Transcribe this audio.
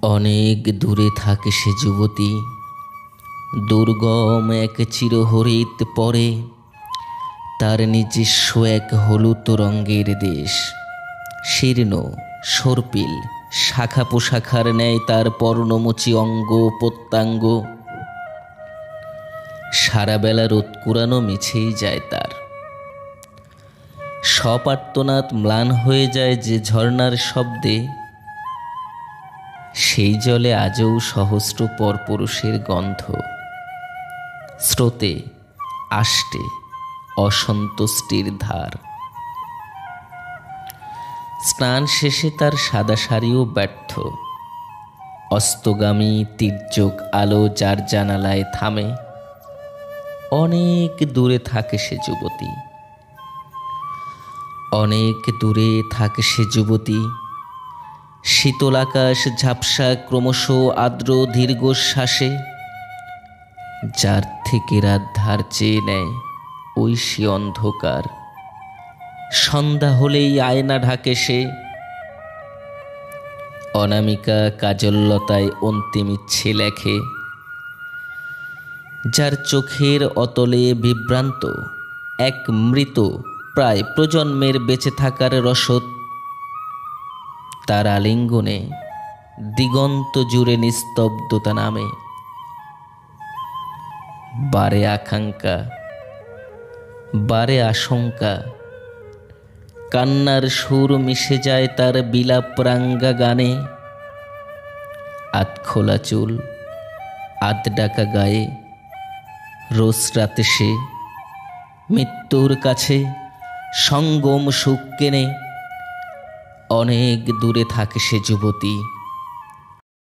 অনেক দূরে থাকে সে যুবতী, দুর্গম এক চিরহরিত পরে, তার নিজস্ব এক হলুদ রঙের দেশ। শীর্ণ সর্পিল শাখা পোশাখার ন্যায় তার পর্ণমোচী অঙ্গ প্রত্যঙ্গ। সারা বেলা রোদ কুড়ানো মিছেই যায় তার। সপার্তনাদ ম্লান হয়ে যায় যে ঝর্ণার শব্দে, সেই জলে আজও সহস্র পরপুরুষের গন্ধ। স্রোতে আষ্টে অসন্তুষ্টির ধার। স্নান শেষে তার সাদা শাড়িও ব্যর্থ। অস্তগামী তির্যক আলো যার জানালায় থামে। অনেক দূরে থাকে সে যুবতী, অনেক দূরে থাকে সে যুবতী। শীতল আকাশ ঝাপসা ক্রমশ আর্দ্র দীর্ঘশ্বাসে, যার থেকে রাত ধার চেয়ে নেয় ঐশী অন্ধকার। সন্ধ্যা হলেই আয়না ঢাকে সে। অনামিকা কাজললতায় অন্তিম ইচ্ছে লেখে, যার চোখের অতলে বিভ্রান্ত এক মৃত প্রায় প্রজন্মের বেঁচে থাকার রসদ। তার আলিঙ্গনে দিগন্ত জুড়ে নিস্তব্ধতা নামে। বারে আকাঙ্ক্ষা, বারে আশঙ্কা, কান্নার সুর মিশে যায় তার বিলাপরাঙ্গা গানে। আধখোলা চুল, আধ ডাকা গায়ে, রোজ রাতে সে মৃত্যুর কাছে সঙ্গম সুখ কেনে। অনেক দূরে থাকে সে যুবতী।